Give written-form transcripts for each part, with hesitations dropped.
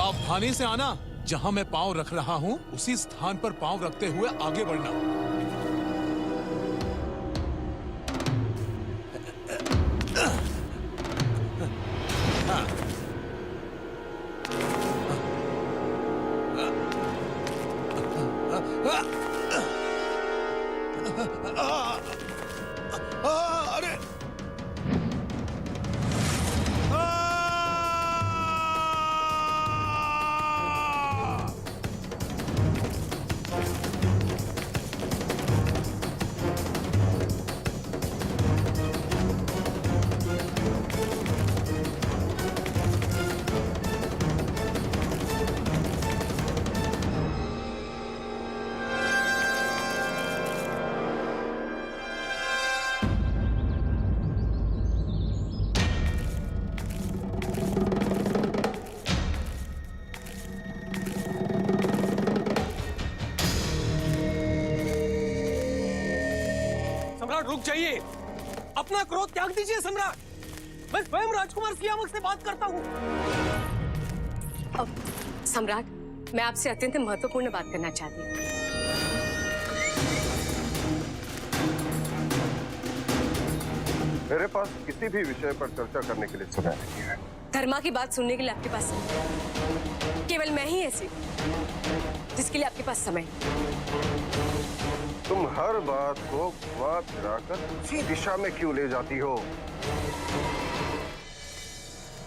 सावधानी से आना। जहां मैं पांव रख रहा हूं उसी स्थान पर पांव रखते हुए आगे बढ़ना। अरे सम्राट रुक जाइए, अपना क्रोध त्याग दीजिए सम्राट। मैं स्वयं राजकुमार सियामक से बात करता हूँ। सम्राट, मैं आपसे अत्यंत महत्वपूर्ण बात करना चाहती हूँ। मेरे पास किसी भी विषय पर चर्चा करने के लिए समय नहीं है। धर्मा की बात सुनने के लिए आपके पास समय, केवल मैं ही ऐसी जिसके लिए आपके पास समय। तुम हर बात को घुमा फिराकर उसी दिशा में क्यों ले जाती हो?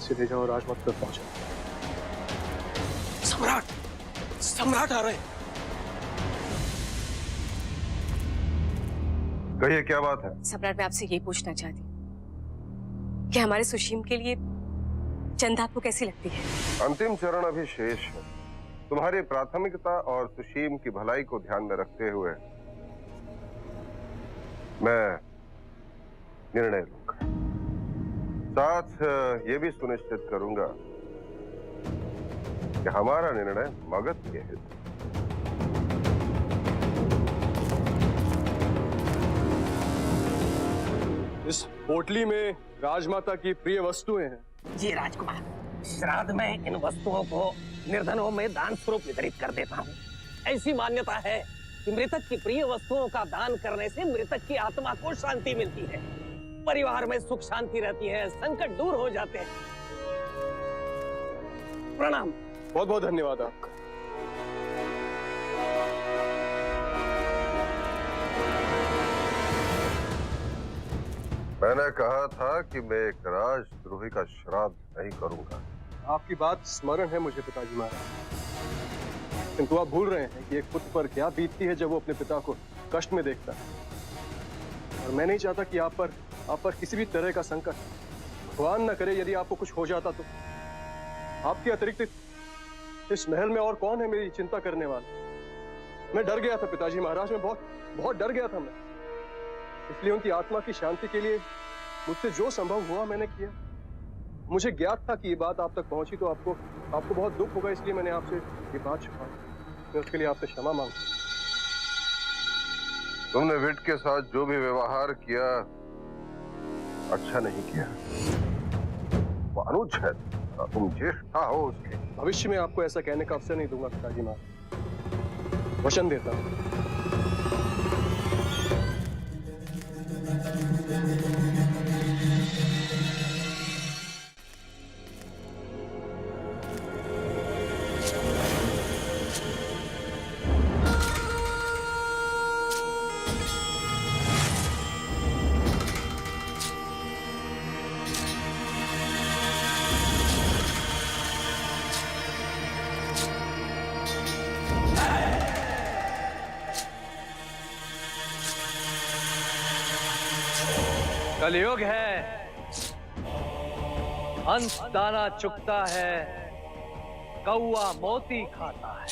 सीधे जाओ, राजमत तक पहुंचो। सम्राट, सम्राट आ रहे हैं। कहिए, क्या बात है? सम्राट, मैं आपसे ये पूछना चाहती हूँ कि हमारे सुशीम के लिए चंदा आपको कैसी लगती है? अंतिम चरण अभी शेष है। तुम्हारी प्राथमिकता और सुशीम की भलाई को ध्यान में रखते हुए मैं निर्णय लूंगा। साथ ये भी सुनिश्चित करूंगा कि हमारा निर्णय मगध के हित। इस पोटली में राजमाता की प्रिय वस्तुएं हैं। जी राजकुमार, श्राद्ध में इन वस्तुओं को निर्धनों में दान स्वरूप वितरित कर देता हूँ। ऐसी मान्यता है कि मृतक की प्रिय वस्तुओं का दान करने से मृतक की आत्मा को शांति मिलती है, परिवार में सुख शांति रहती है, संकट दूर हो जाते हैं। प्रणाम। बहुत बहुत धन्यवाद आपका। मैंने कहा था कि मैं एक राजद्रोही का श्राद्ध नहीं करूंगा। आपकी बात स्मरण है मुझे पिताजी महाराज, किंतु आप भूल रहे हैं कि एक पुत्र पर क्या बीतती है जब वो अपने पिता को कष्ट में देखता है। और मैं नहीं चाहता कि आप पर किसी भी तरह का संकट, भगवान न करे यदि आपको कुछ हो जाता तो। आपके अतिरिक्त इस महल में और कौन है मेरी चिंता करने वाला? मैं डर गया था पिताजी महाराज, मैं बहुत डर गया था मैं। इसलिए उनकी आत्मा की शांति के लिए मुझसे जो संभव हुआ मैंने किया। मुझे ज्ञात था कि ये बात आप तक पहुंची तो आपको बहुत दुख होगा, इसलिए मैंने आपसे ये बात छुपाई। मैं उसके लिए आपसे क्षमा मांगता हूं। तुमने विट के साथ जो भी व्यवहार किया अच्छा नहीं किया। वो अनुज है, तुम ज्येष्ठा हो उसके। भविष्य में आपको ऐसा कहने का अवसर नहीं दूंगा पिताजी महाराज, वचन देता हूं। कलयुग है, हंस दाना चुगता है, कौआ मोती खाता है।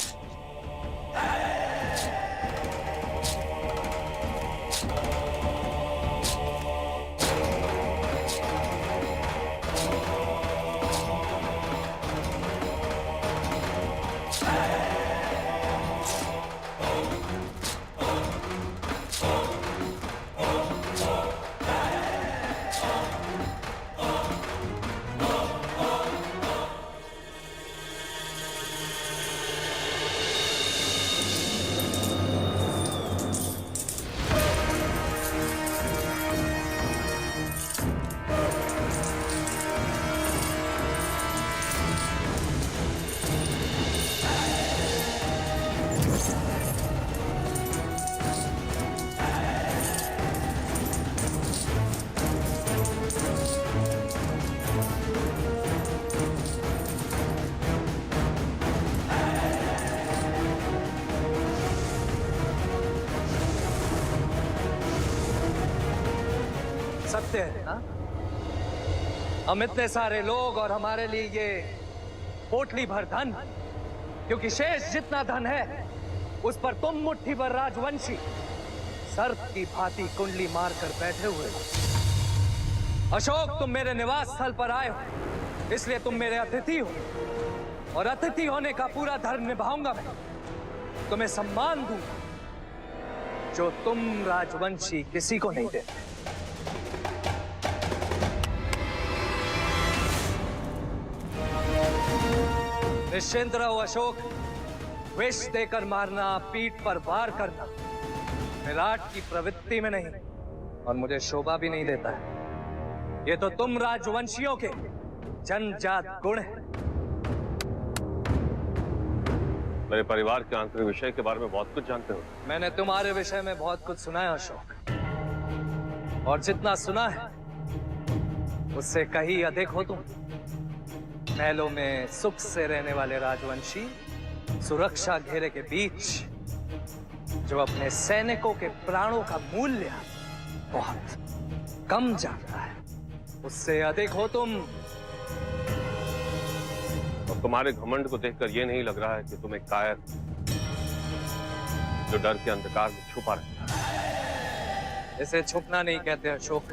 सत्य है ना? हम इतने सारे लोग और हमारे लिए ये पोटली भर धन, क्योंकि शेष जितना धन है उस पर तुम मुट्ठी भर राजवंशी सर्प की भांति कुंडली मारकर बैठे हुए हो। अशोक, तुम मेरे निवास स्थल पर आए हो, इसलिए तुम मेरे अतिथि हो, और अतिथि होने का पूरा धर्म निभाऊंगा मैं। तुम्हें सम्मान दूंगा जो तुम राजवंशी किसी को नहीं देते। निश्चिंत रहो अशोक, विष देकर मारना, पीठ पर वार करना विराट की प्रवृत्ति में नहीं, और मुझे शोभा भी नहीं देता है। ये तो तुम राजवंशियों के जन्मजात गुण हैं। मेरे परिवार के आंतरिक विषय के बारे में बहुत कुछ जानते हो। मैंने तुम्हारे विषय में बहुत कुछ सुना है अशोक, और जितना सुना है उससे कहीं अधिक हो तुम। महलों में सुख से रहने वाले राजवंशी सुरक्षा घेरे के बीच जो अपने सैनिकों के प्राणों का मूल्य बहुत कम जानता है, उससे अधिक हो तुम। और तुम्हारे घमंड को देखकर यह नहीं लग रहा है कि तुम एक कायर जो डर के अंधकार में छुपा रहता है। इसे छुपना नहीं कहते अशोक,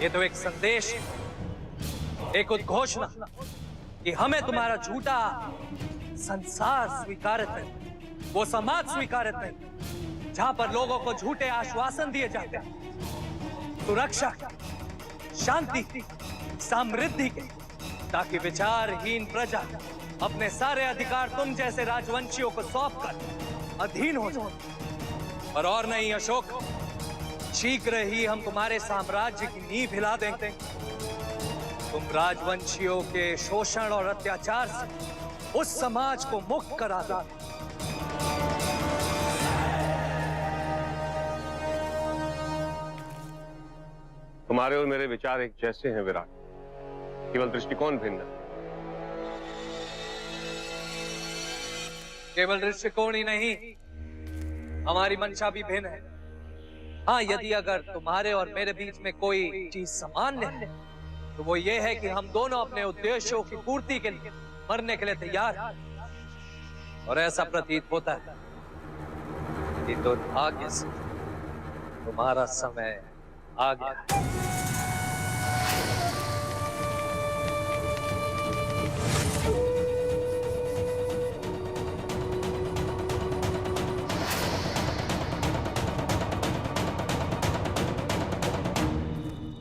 ये तो एक संदेश, एक उद्घोषणा कि हमें तुम्हारा झूठा संसार स्वीकारत नहीं, वो समाज स्वीकारत नहीं जहां पर लोगों को झूठे आश्वासन दिए जाते हैं सुरक्षा, शांति, समृद्धि के, ताकि विचारहीन प्रजा अपने सारे अधिकार तुम जैसे राजवंशियों को सौंपकर अधीन हो जाए। और नहीं अशोक, शीघ्र ही हम तुम्हारे साम्राज्य की नींव हिला देंगे। तुम राजवंशियों के शोषण और अत्याचार से उस समाज को मुक्त करा दो। तुम्हारे और मेरे विचार एक जैसे हैं विराट, केवल दृष्टिकोण भिन्न है। केवल दृष्टिकोण ही नहीं, हमारी मंशा भी भिन्न है। हाँ, यदि अगर तुम्हारे और मेरे बीच में कोई चीज सामान्य है तो वो ये है कि हम दोनों अपने उद्देश्यों की पूर्ति के लिए मरने के लिए तैयार हैं। और ऐसा प्रतीत होता है कि दुर्भाग्य से तुम्हारा समय आ गया है।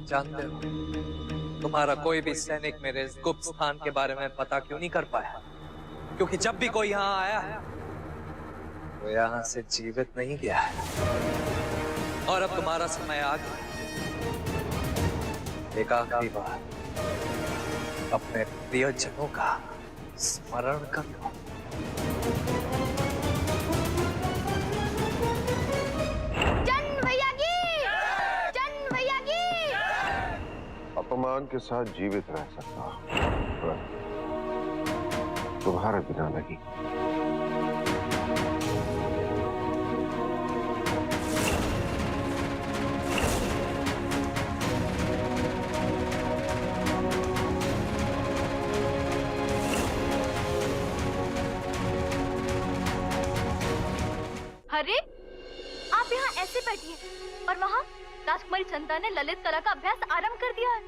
जानते हो, तुम्हारा कोई भी सैनिक मेरे इस गुप्त स्थान के बारे में पता क्यों नहीं कर पाया? क्योंकि जब भी कोई यहाँ आया है वो यहाँ से जीवित नहीं गया है। और अब तुम्हारा समय आ गया, एक आखिरी बार अपने प्रियजनों का स्मरण कर लो। अपमान के साथ जीवित रह सकता हूं, तुम्हारे बिना नहीं। अरे, आप यहाँ ऐसे बैठिए, और वहाँ राजकुमारी चंदा ने ललित कला का अभ्यास आरंभ कर दिया है।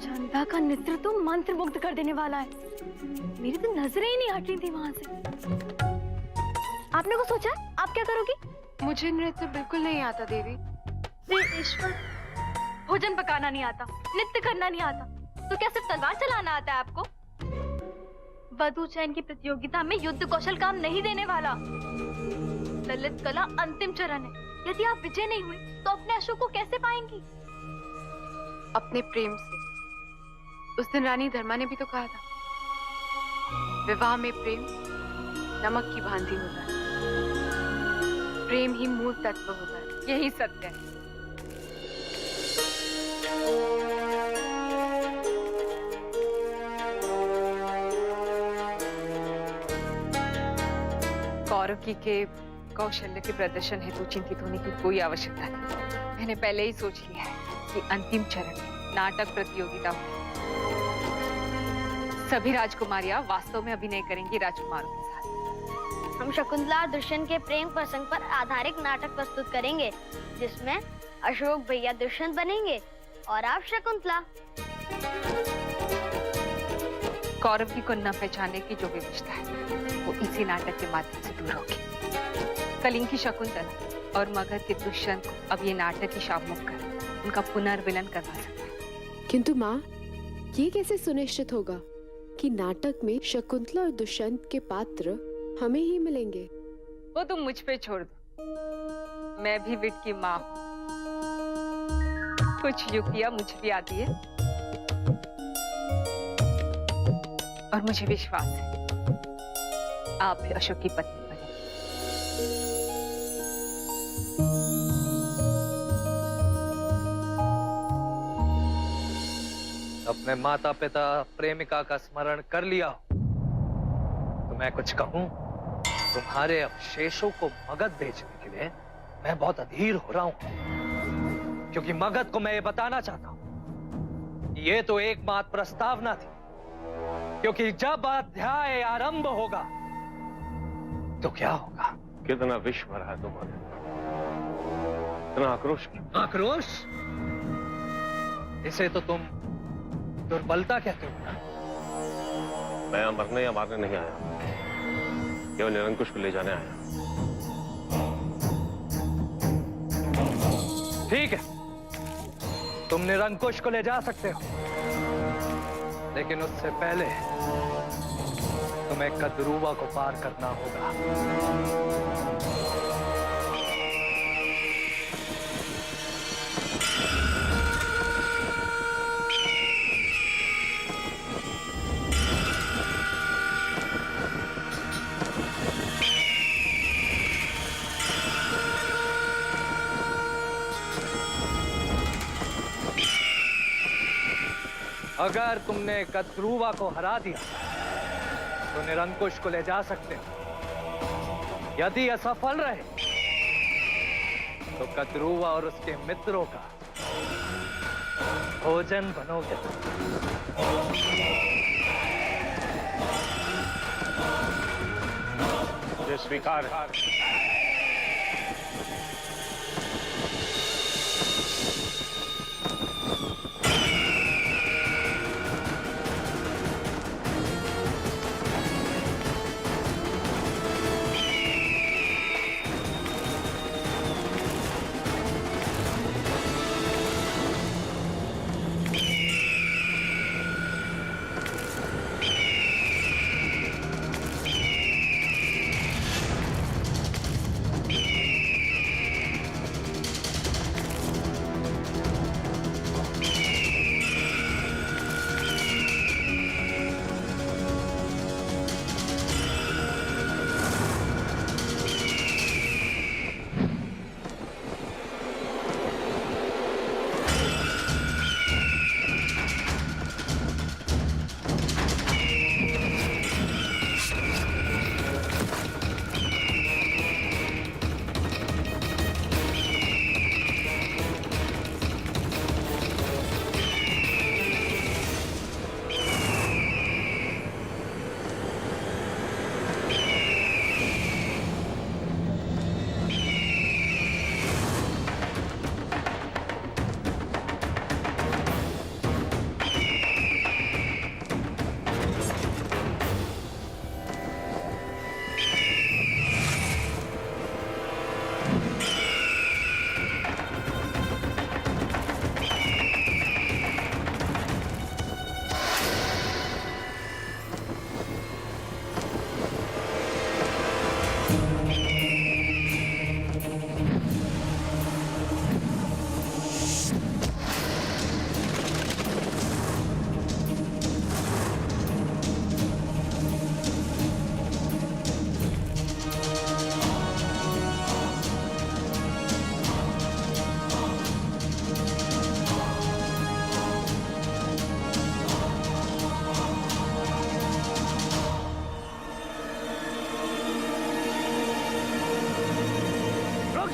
चंदा का नृत्य तो मंत्र मुग्ध कर देने वाला है। मेरी तो नजरें ही नहीं हट रही थी वहाँ से। आपने कुछ सोचा? आप क्या करोगी? मुझे नृत्य बिल्कुल नहीं आता देवी। ईश्वर, भोजन पकाना नहीं आता, नृत्य करना नहीं आता, तो क्या सिर्फ तलवार चलाना आता है आपको? वधु चयन की प्रतियोगिता में युद्ध कौशल काम नहीं देने वाला। ललित कला अंतिम चरण है। यदि आप विजय नहीं हुई तो अपने अशोक को कैसे पाएंगी? अपने प्रेम से। उस दिन रानी धर्मा ने भी तो कहा था, विवाह में प्रेम नमक की भांति होता है, प्रेम ही मूल तत्व होता है। यही सत्य है। कौरव की के कौशल्य के प्रदर्शन हेतु चिंतित होने की कोई आवश्यकता नहीं। मैंने पहले ही सोच लिया है कि अंतिम चरण में नाटक प्रतियोगिता होगी। सभी राजकुमारियां वास्तव में अभिनय करेंगी राजकुमारों के साथ। हम शकुंतला और दुष्यंत के प्रेम प्रसंग पर आधारित नाटक प्रस्तुत करेंगे, जिसमें अशोक भैया दुष्यंत बनेंगे और आप शकुंतला। कौरव की को न पहचानने की जो विवशता है वो इसी नाटक के माध्यम से दूर होगी। कलिंग की शकुंतला और मगध के दुष्यंत को अब ये नाटक ही शापमुक्त कर उनका पुनर्मिलन करवा सकता है। किंतु माँ, ये कैसे सुनिश्चित होगा कि नाटक में शकुंतला और दुष्यंत के पात्र हमें ही मिलेंगे? वो तुम मुझ पे छोड़ दो, मैं भी विट की माँ हूँ। कुछ युक्तियां मुझे भी आती है और मुझे विश्वास है आप भी अशोक की पत्नी बने। अपने माता पिता प्रेमिका का स्मरण कर लिया हो तो मैं कुछ कहूं? तुम्हारे अवशेषों को मगध भेजने के लिए मैं बहुत अधीर हो रहा हूं, क्योंकि मगध को मैं ये बताना चाहता हूं ये तो एकमात्र प्रस्तावना थी, क्योंकि जब अध्याय आरंभ होगा तो क्या होगा? कितना विष भरा है तुम्हारे, इतना आक्रोश क्यों? आक्रोश? इसे तो तुम दुर्बलता कहते हो ना? मैं मरने या मारने नहीं आया, केवल निरंकुश को ले जाने आया। ठीक है, तुम निरंकुश को ले जा सकते हो, लेकिन उससे पहले तुम्हें कद्रुवा को पार करना होगा। अगर तुमने कद्रुवा को हरा दिया तो निरंकुश को ले जा सकते हो। यदि असफल रहे तो कद्रुवा और उसके मित्रों का भोजन बनोगे। मुझे स्वीकार है।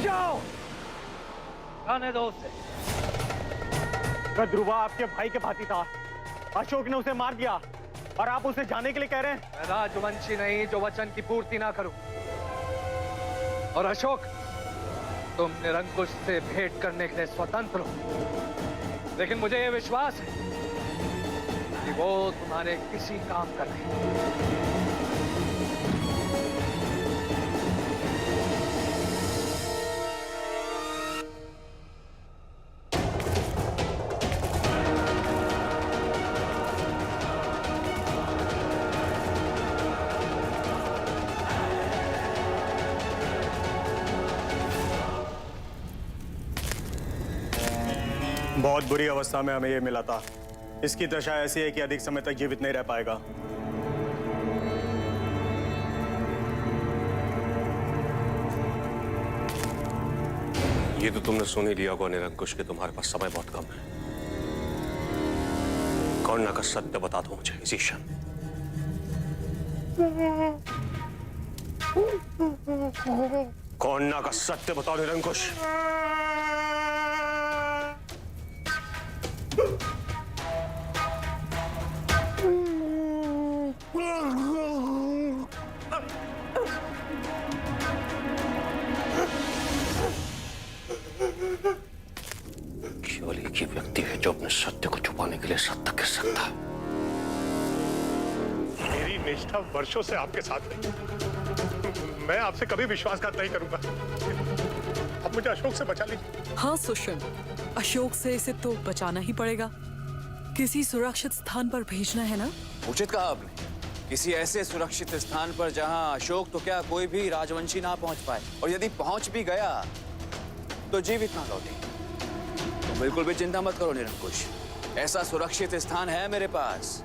जाओ, जाने दो उसे। ध्रुवा आपके भाई के भांति था, अशोक ने उसे मार दिया और आप उसे जाने के लिए कह रहे हैं? मैं राजवंशी नहीं जो वचन की पूर्ति ना करूं। और अशोक, तुम निरंकुश से भेंट करने के लिए स्वतंत्र हो, लेकिन मुझे यह विश्वास है कि वो तुम्हारे किसी काम का नहीं। बहुत बुरी अवस्था में हमें ये मिला था। इसकी दशा ऐसी है कि अधिक समय तक जीवित नहीं रह पाएगा। ये तो तुमने सुन ही लिया होगा निरंकुश कि तुम्हारे पास समय बहुत कम है। कौन का सत्य बता दो मुझे इसी क्षण। कौन का सत्य बताओ निरंकुश। केवल एक ही व्यक्ति है जो अपने सत्य को छुपाने के लिए सत्य कह सकता है। मेरी निष्ठा वर्षों से आपके साथ रही। मैं आपसे कभी विश्वासघात नहीं करूंगा। अब मुझे अशोक से बचा लीजिए। हाँ सुषण, अशोक से इसे तो बचाना ही पड़ेगा। किसी सुरक्षित स्थान पर भेजना है ना? उचित कहा आपने, किसी ऐसे सुरक्षित स्थान पर जहां अशोक तो क्या कोई भी राजवंशी ना पहुंच पाए, और यदि पहुंच भी गया तो जीवित ना लौटे। तो बिल्कुल भी चिंता मत करो निरंकुश, ऐसा सुरक्षित स्थान है मेरे पास।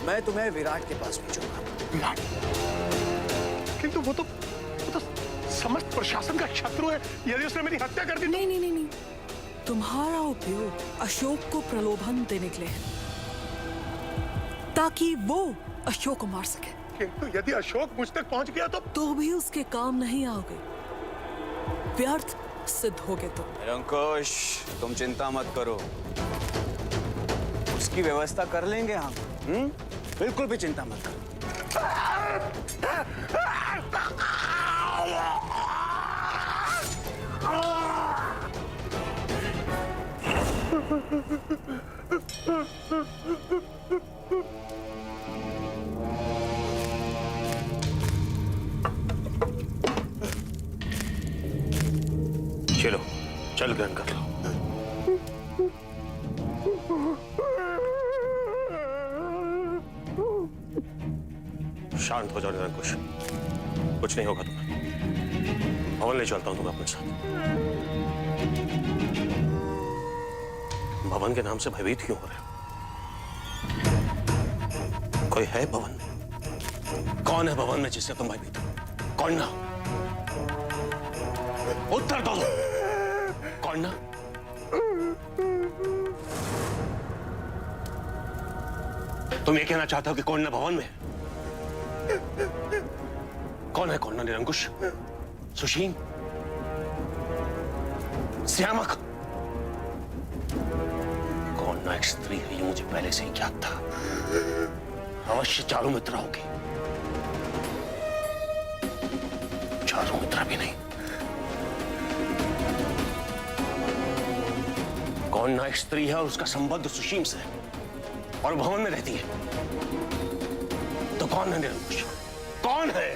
मैं तुम्हें विराट के पास भेजूंगा। विराट? किंतु वो तो समस्त प्रशासन का शत्रु है। यदि उसने मेरी हत्या कर दी तो... नहीं, तुम्हारा उपयोग अशोक को प्रलोभन देने के लिए है, ताकि वो अशोक को मार सके। किंतु यदि अशोक मुझ तक पहुंच गया तो भी उसके काम नहीं आओगे, व्यर्थ सिद्ध होगे तुम। निरंकुश, तुम चिंता मत करो, उसकी व्यवस्था कर लेंगे हम। बिल्कुल भी चिंता मत करो। चलो, चल ग्रहण कर लो। शांत हो जाओ निरंकुश, कुछ नहीं होगा तुम्हें। भवन ले चलता हूं तुम्हें अपने साथ। भवन के नाम से भयभीत क्यों हो रहे हो? कोई है भवन में? कौन है भवन में जिससे तुम भयभीत हो? कौन ना? उत्तर दो। कौन ना? तुम ये कहना चाहते हो कि कौन ना भवन में? कौन है कौन ना निरंकुश? सुशील? श्यामक? कौन ना एक स्त्री है, ये मुझे पहले से ही ज्ञात था। अवश्य चारों मित्र होगी। चारों मित्र भी नहीं। कौन ना एक स्त्री है और उसका संबंध सुशीम से है और भवन में रहती है। तो कौन है निरंकुश? कौन है?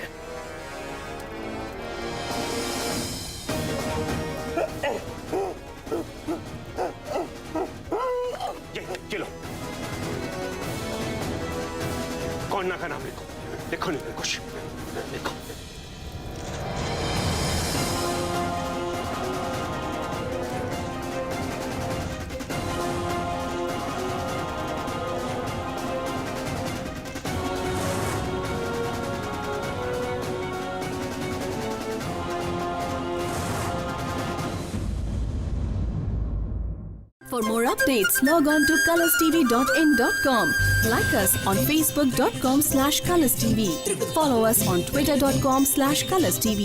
ये लो, कौन ना का नाम लिखो। लिखो निरंकुश, लिखो। For more updates, log on to colorstv.in.com. Like us on facebook.com/colorstv. Follow us on twitter.com/colorstv.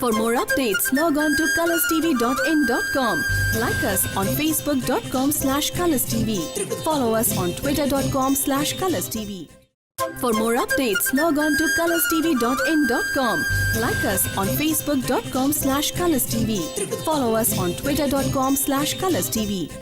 For more updates, log on to colorstv.in.com. Like us on facebook.com/colorstv. Follow us on twitter.com/colorstv. For more updates, log on to colorstv.in.com. Like us on facebook.com/colorstv. Follow us on twitter.com/colorstv.